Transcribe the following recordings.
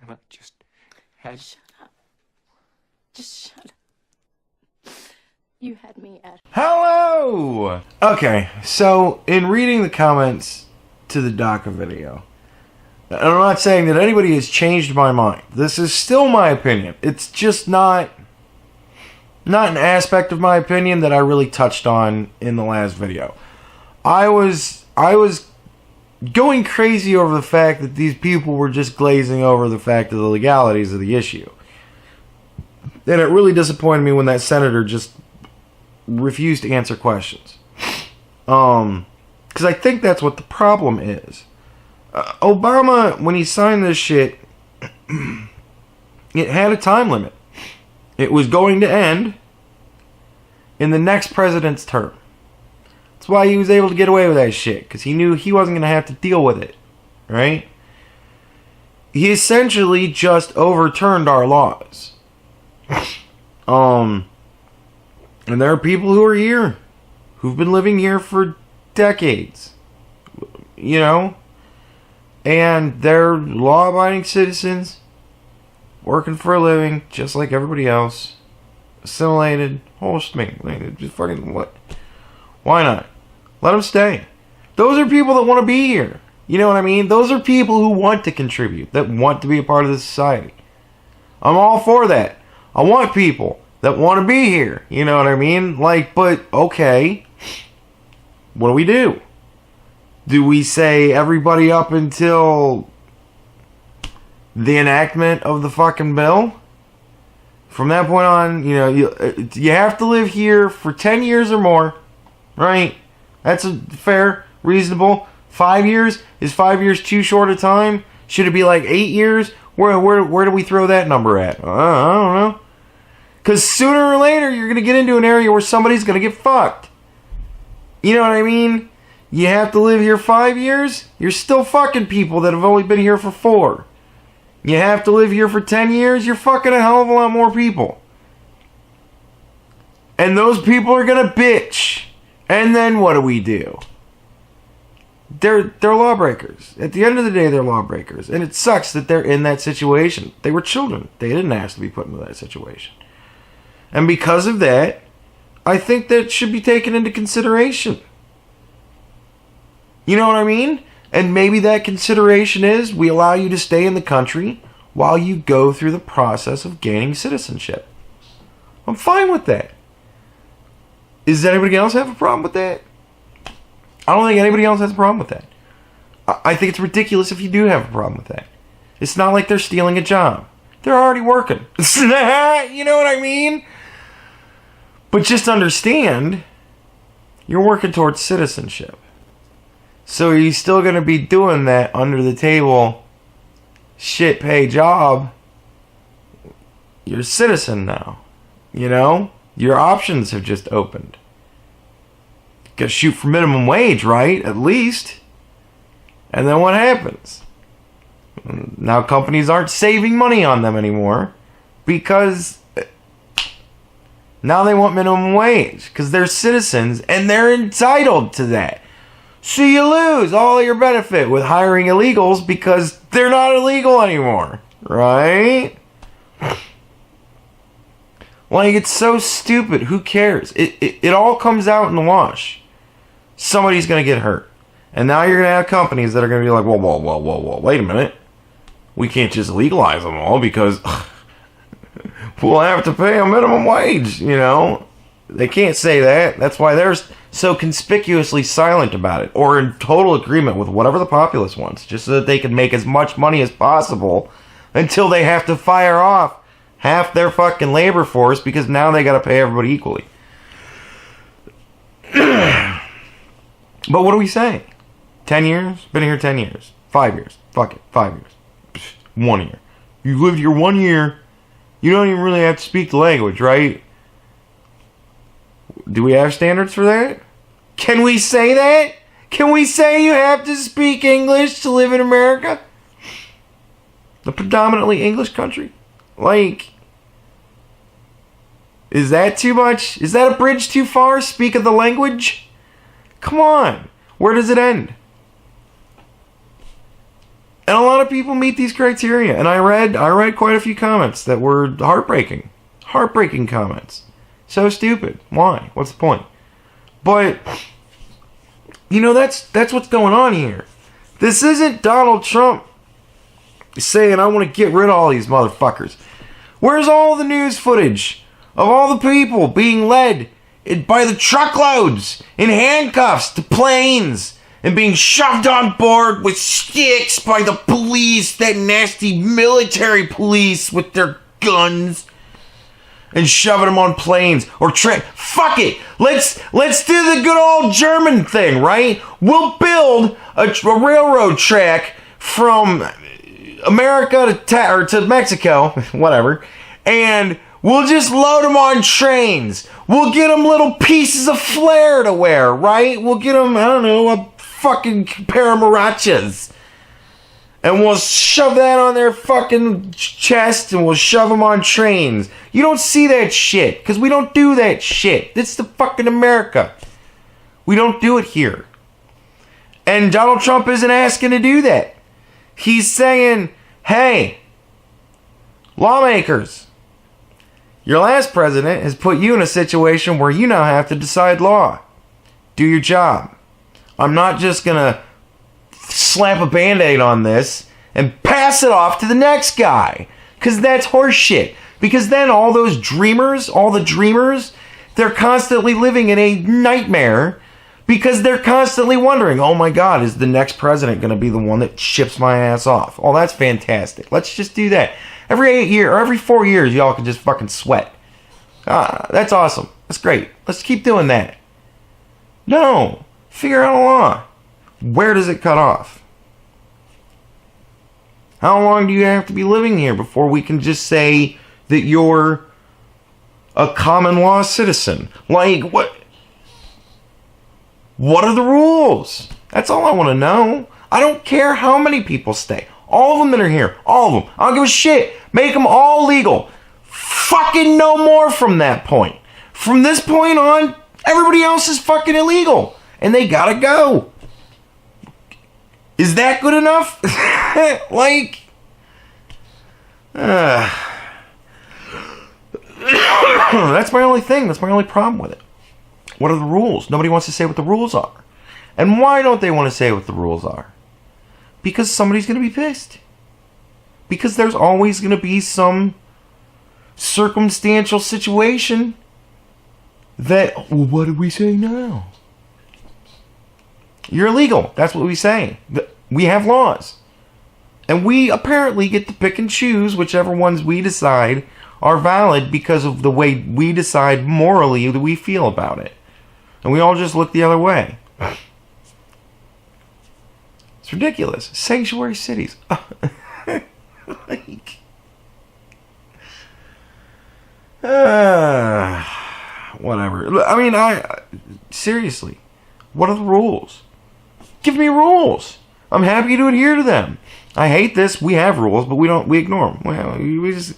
I just had... Shut up. Just shut up. You had me at... Hello! Okay, so in reading the comments to the DACA video, and I'm not saying that anybody has changed my mind. This is still my opinion. It's just not an aspect of my opinion that I really touched on in the last video. I was going crazy over the fact that these people were just glazing over the fact of the legalities of the issue. And it really disappointed me when that senator just refused to answer questions. Because I think that's what the problem is. Obama, when he signed this shit, it had a time limit. It was going to end in the next president's term. That's why he was able to get away with that shit, because he knew he wasn't going to have to deal with it, right? He essentially just overturned our laws. And there are people who are here, who've been living here for decades, you know? And they're law-abiding citizens, working for a living, just like everybody else. Assimilated, whole thing. Just fucking what? Why not? Let them stay. Those are people that want to be here. You know what I mean? Those are people who want to contribute, that want to be a part of this society. I'm all for that. I want people that want to be here. You know what I mean? Like, but, okay. What do we do? Do we say everybody up until the enactment of the fucking bill? From that point on, you know, you have to live here for 10 years or more, right? That's a fair, reasonable. 5 years? Is 5 years too short a time? Should it be like 8 years? Where do we throw that number at? I don't know. Because sooner or later, you're going to get into an area where somebody's going to get fucked. You know what I mean? You have to live here 5 years? You're still fucking people that have only been here for 4. You have to live here for 10 years? You're fucking a hell of a lot more people. And those people are going to bitch. And then what do? They're lawbreakers. At the end of the day, they're lawbreakers. And it sucks that they're in that situation. They were children. They didn't ask to be put into that situation. And because of that, I think that should be taken into consideration. You know what I mean? And maybe that consideration is we allow you to stay in the country while you go through the process of gaining citizenship. I'm fine with that. Does anybody else have a problem with that? I don't think anybody else has a problem with that. I think it's ridiculous if you do have a problem with that. It's not like they're stealing a job. They're already working. You know what I mean? But just understand, you're working towards citizenship. So are you still going to be doing that under the table shit pay job? You're a citizen now. You know? Your options have just opened. Gotta shoot for minimum wage, right? At least. And then what happens? Now companies aren't saving money on them anymore because now they want minimum wage because they're citizens and they're entitled to that. So you lose all your benefit with hiring illegals because they're not illegal anymore, right? Like, it's so stupid. Who cares? It all comes out in the wash. Somebody's going to get hurt. And now you're going to have companies that are going to be like, whoa, wait a minute. We can't just legalize them all because we'll have to pay a minimum wage, you know? They can't say that. That's why they're so conspicuously silent about it, or in total agreement with whatever the populace wants, just so that they can make as much money as possible until they have to fire off half their fucking labor force because now they got to pay everybody equally. But what do we say? 10 years? Been here 10 years. 5 years. Fuck it. 5 years. 1 year. You lived here 1 year. You don't even really have to speak the language, right? Do we have standards for that? Can we say that? Can we say you have to speak English to live in America? The predominantly English country? Like, is that too much? Is that a bridge too far? Speak of the language? Come on. Where does it end? And a lot of people meet these criteria, and I read quite a few comments that were heartbreaking comments. So stupid. Why? What's the point? But that's what's going on here. This isn't Donald Trump saying, I want to get rid of all these motherfuckers. Where's all the news footage of all the people being led by the truckloads in handcuffs to planes and being shoved on board with sticks by the police, that nasty military police with their guns, and shoving them on planes or fuck it. Let's do the good old German thing, right? We'll build a railroad track from America to Mexico, whatever, and we'll just load them on trains. We'll get them little pieces of flair to wear, right? We'll get them, I don't know, a fucking pair of marachas. And we'll shove that on their fucking chest and we'll shove them on trains. You don't see that shit, because we don't do that shit. This is the fucking America. We don't do it here. And Donald Trump isn't asking to do that. He's saying, hey, lawmakers, your last president has put you in a situation where you now have to decide law. Do your job. I'm not just going to slap a Band-Aid on this and pass it off to the next guy. Because that's horseshit. Because then all the dreamers, they're constantly living in a nightmare because they're constantly wondering, oh my God, is the next president going to be the one that ships my ass off? Oh, that's fantastic. Let's just do that. Every 8 years or every 4 years, y'all can just fucking sweat. That's awesome. That's great. Let's keep doing that. No. Figure out a law. Where does it cut off? How long do you have to be living here before we can just say that you're a common law citizen? Like, what? What are the rules? That's all I want to know. I don't care how many people stay. All of them that are here. All of them. I don't give a shit. Make them all legal. Fucking no more from that point. From this point on, everybody else is fucking illegal. And they gotta go. Is that good enough? Like... that's my only thing. That's my only problem with it. What are the rules? Nobody wants to say what the rules are. And why don't they want to say what the rules are? Because somebody's going to be pissed. Because there's always going to be some circumstantial situation that, well, what do we say now? You're illegal. That's what we say. We have laws. And we apparently get to pick and choose whichever ones we decide are valid because of the way we decide morally that we feel about it. And we all just look the other way. It's ridiculous. Sanctuary cities. Like, whatever. I mean, seriously, what are the rules? Give me rules. I'm happy to adhere to them. I hate this. We have rules, but we ignore them. Well, we just...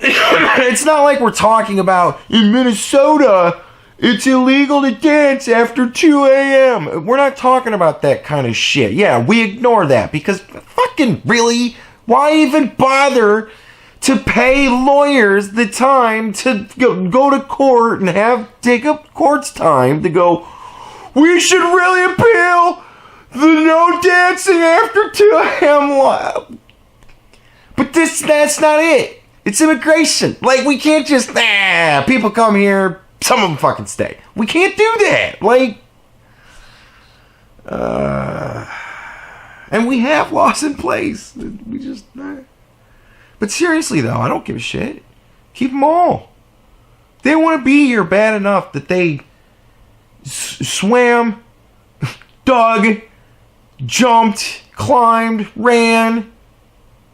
It's not like we're talking about in Minnesota, it's illegal to dance after 2 a.m. We're not talking about that kind of shit. Yeah, we ignore that because fucking really, why even bother to pay lawyers the time to go to court and take up court's time to go, we should really appeal the no dancing after 2 a.m. But that's not it. It's immigration. Like, we can't just, people come here, some of them fucking stay. We can't do that. Like, and we have laws in place. We just, But seriously, though, I don't give a shit. Keep them all. They want to be here bad enough that they swam, dug, jumped, climbed, ran,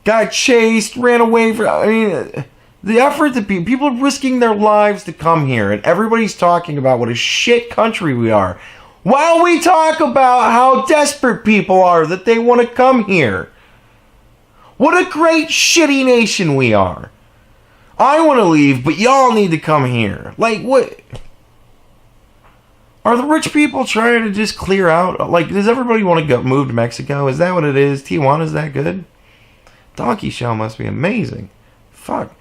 got chased, ran away from... I mean, the effort that people are risking their lives to come here, and everybody's talking about what a shit country we are, while we talk about how desperate people are that they want to come here. What a great shitty nation we are. I want to leave, but y'all need to come here. Like, what... Are the rich people trying to just clear out? Like, does everybody want to go move to Mexico? Is that what it is? Tijuana's that good? Donkey Shell must be amazing. Fuck.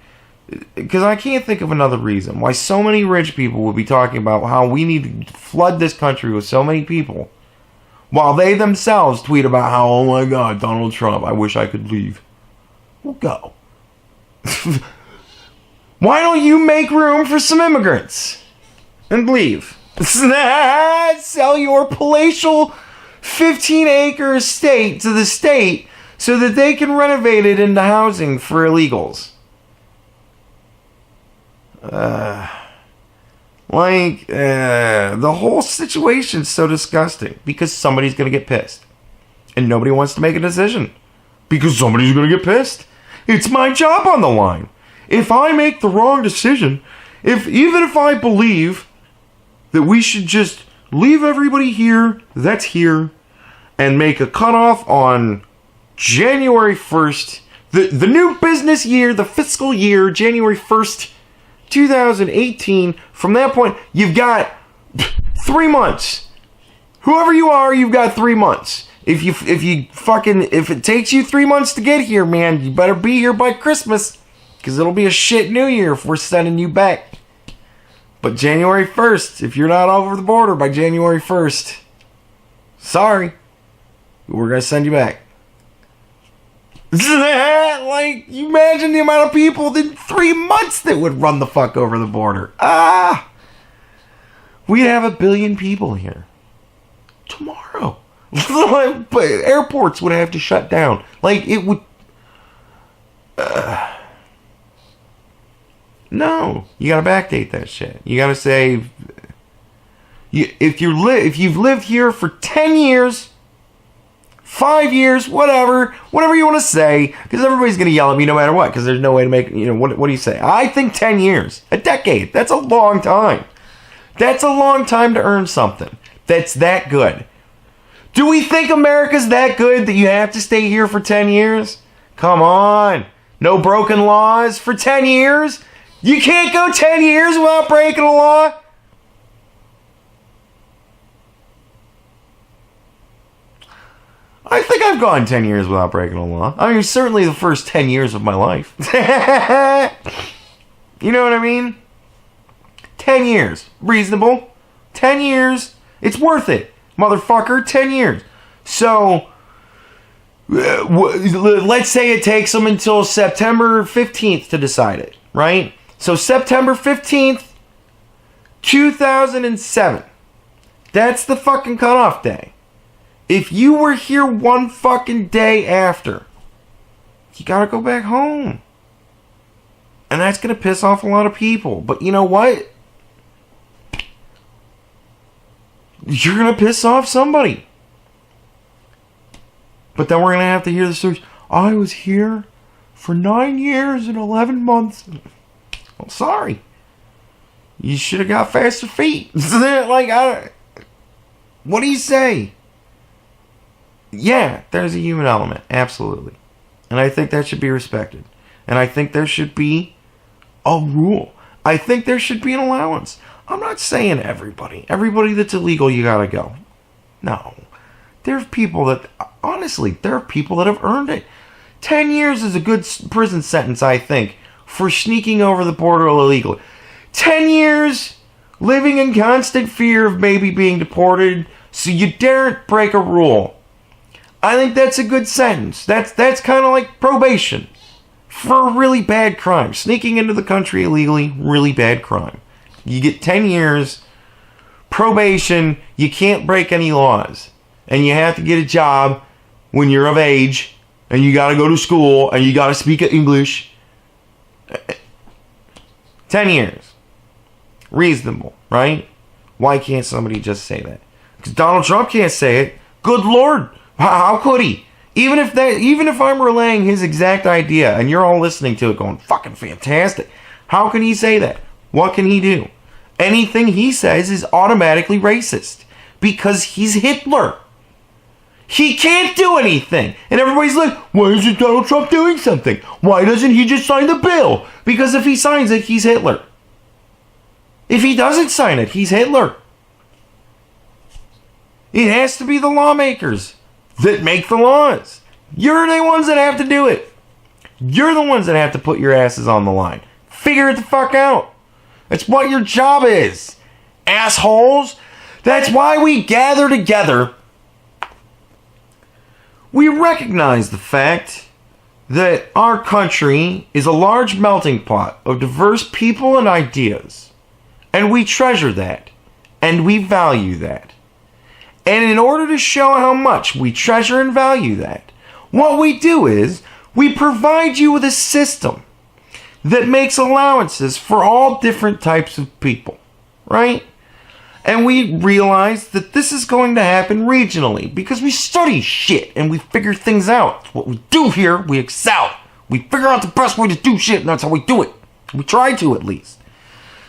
Because I can't think of another reason why so many rich people would be talking about how we need to flood this country with so many people, while they themselves tweet about how, oh my God, Donald Trump, I wish I could leave. Well, go. Why don't you make room for some immigrants and leave? Sell your palatial 15-acre estate to the state so that they can renovate it into housing for illegals. The whole situation's so disgusting because somebody's going to get pissed. And nobody wants to make a decision because somebody's going to get pissed. It's my job on the line. If I make the wrong decision, even if I believe that we should just leave everybody here that's here and make a cutoff on January 1st, the new business year, the fiscal year, January 1st, 2018. From that point, you've got 3 months. Whoever you are, you've got 3 months. If it takes you 3 months to get here, man, you better be here by Christmas, because it'll be a shit new year if we're sending you back. But January 1st, if you're not over the border by January 1st, sorry, we're going to send you back. Like, you imagine the amount of people in 3 months that would run the fuck over the border. We'd have 1 billion people here tomorrow. Airports would have to shut down. Like, it would... No, you gotta backdate that shit. You gotta say, if you've lived here for 10 years, 5 years, whatever you want to say, because everybody's gonna yell at me no matter what, because there's no way to make, what do you say? I think 10 years, a decade, that's a long time. That's a long time to earn something that's that good. Do we think America's that good that you have to stay here for 10 years? Come on, no broken laws for 10 years? You can't go 10 years without breaking a law? I think I've gone 10 years without breaking a law. I mean, certainly the first 10 years of my life. You know what I mean? 10 years. Reasonable. 10 years. It's worth it. Motherfucker, 10 years. So, let's say it takes them until September 15th to decide it, right? So September 15th, 2007. That's the fucking cutoff day. If you were here one fucking day after, you gotta go back home. And that's gonna piss off a lot of people. But you know what? You're gonna piss off somebody. But then we're gonna have to hear the stories. I was here for 9 years and 11 months. Well, sorry. You should have got faster feet. What do you say? Yeah, there's a human element. Absolutely. And I think that should be respected. And I think there should be a rule. I think there should be an allowance. I'm not saying everybody that's illegal, you gotta go. No. There's people that, honestly, there are people that have earned it. 10 years is a good prison sentence, I think, for sneaking over the border illegally. 10 years living in constant fear of maybe being deported so you daren't break a rule. I think that's a good sentence. That's kind of like probation for a really bad crime. Sneaking into the country illegally, really bad crime. You get 10 years, probation, you can't break any laws. And you have to get a job when you're of age, and you got to go to school, and you got to speak English. 10 years. Reasonable, right? Why can't somebody just say that? Because Donald Trump can't say it. Good Lord. How could he? Even if I'm relaying his exact idea, and you're all listening to it going, fucking fantastic. How can he say that? What can he do? Anything he says is automatically racist. Because he's Hitler. He can't do anything. And everybody's like, why isn't Donald Trump doing something? Why doesn't he just sign the bill? Because if he signs it, he's Hitler. If he doesn't sign it, he's Hitler. It has to be the lawmakers that make the laws. You're the ones that have to do it. You're the ones that have to put your asses on the line. Figure it the fuck out. That's what your job is, assholes. That's why we gather together. We recognize the fact that our country is a large melting pot of diverse people and ideas. And we treasure that. And we value that. And in order to show how much we treasure and value that, what we do is we provide you with a system that makes allowances for all different types of people, right? And we realize that this is going to happen regionally because we study shit and we figure things out. What we do here, we excel. We figure out the best way to do shit, and that's how we do it. We try to, at least.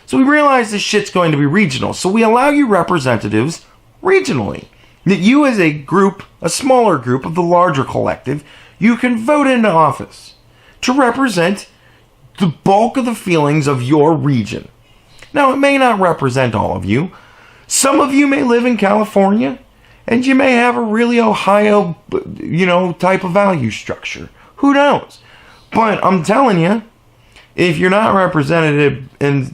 So we realize this shit's going to be regional. So we allow you representatives regionally. That you as a group, a smaller group of the larger collective, you can vote into office to represent the bulk of the feelings of your region. Now, it may not represent all of you. Some of you may live in California, and you may have a really Ohio, type of value structure. Who knows? But I'm telling you, if you're not represented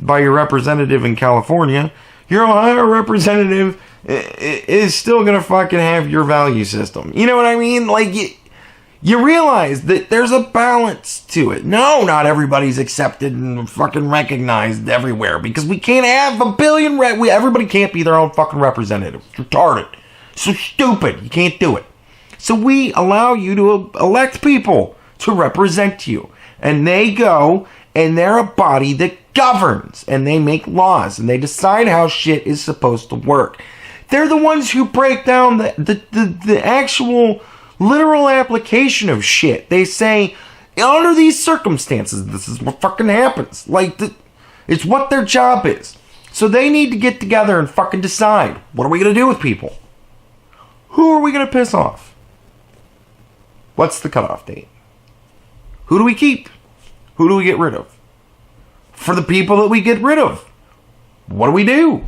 by your representative in California, your Ohio representative is still going to fucking have your value system. You know what I mean? Like, you realize that there's a balance to it. No, not everybody's accepted and fucking recognized everywhere because we can't have a billion... everybody can't be their own fucking representative. It's retarded. So stupid. You can't do it. So we allow you to elect people to represent you. And they go, and they're a body that governs. And they make laws. And they decide how shit is supposed to work. They're the ones who break down the actual... literal application of shit. They say, under these circumstances, this is what fucking happens. It's what their job is. So they need to get together and fucking decide, what are we going to do with people? Who are we going to piss off? What's the cutoff date? Who do we keep? Who do we get rid of? For the people that we get rid of, what do we do?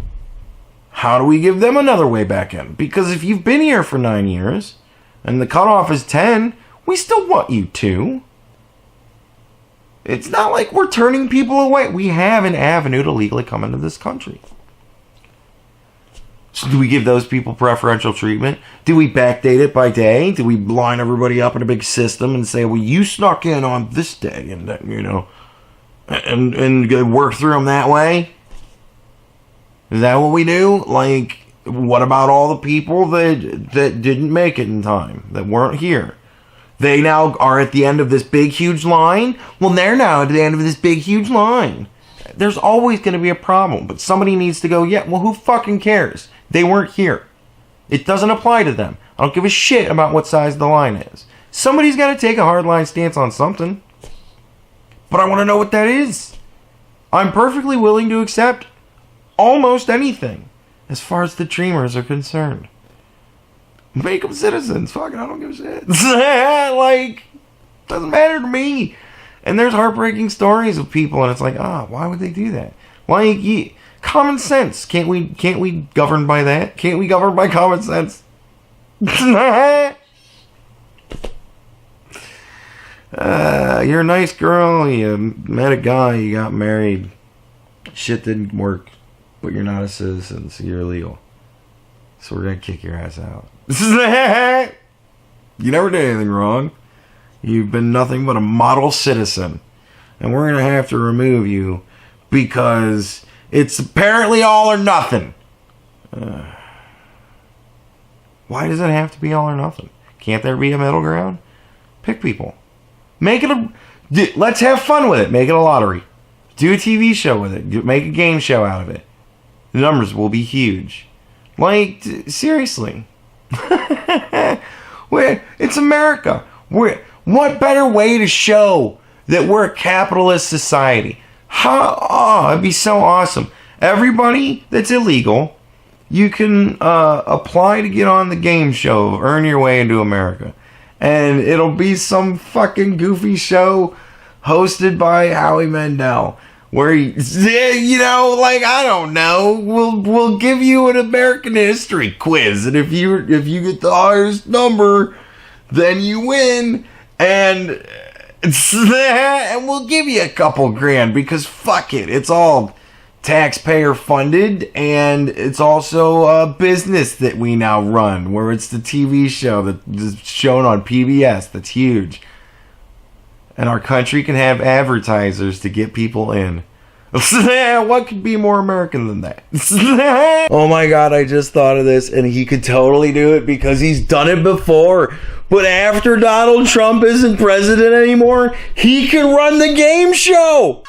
How do we give them another way back in? Because if you've been here for 9 years... and the cutoff is 10, we still want you to. It's not like we're turning people away. We have an avenue to legally come into this country. So do we give those people preferential treatment? Do we backdate it by day? Do we line everybody up in a big system and say, well, you snuck in on this day, and and work through them that way? Is that what we do? Like... what about all the people that didn't make it in time, that weren't here? They now are at the end of this big, huge line? Well, they're now at the end of this big, huge line. There's always going to be a problem, but somebody needs to go, yeah, well, who fucking cares? They weren't here. It doesn't apply to them. I don't give a shit about what size the line is. Somebody's got to take a hardline stance on something. But I want to know what that is. I'm perfectly willing to accept almost anything. As far as the dreamers are concerned. Make them citizens. Fuck it, I don't give a shit. Doesn't matter to me. And there's heartbreaking stories of people, and it's like, why would they do that? Common sense. Can't we govern by that? Can't we govern by common sense? You're a nice girl, you met a guy, you got married. Shit didn't work. But you're not a citizen, so you're illegal. So we're going to kick your ass out. You never did anything wrong. You've been nothing but a model citizen. And we're going to have to remove you because it's apparently all or nothing. Why does it have to be all or nothing? Can't there be a middle ground? Pick people. Make it let's have fun with it. Make it a lottery. Do a TV show with it. Make a game show out of it. The numbers will be huge. Seriously. It's America. What better way to show that we're a capitalist society? It'd be so awesome. Everybody that's illegal, you can apply to get on the game show, Earn Your Way into America. And it'll be some fucking goofy show hosted by Howie Mandel. where you know, like, I don't know, we'll give you an American history quiz, and if you get the highest number, then you win, and we'll give you a couple grand, because fuck it, it's all taxpayer funded, and it's also a business that we now run, where it's the TV show that's shown on PBS that's huge, and our country can have advertisers to get people in. What could be more American than that? Oh my god, I just thought of this, and he could totally do it because he's done it before. But after Donald Trump isn't president anymore, he can run the game show.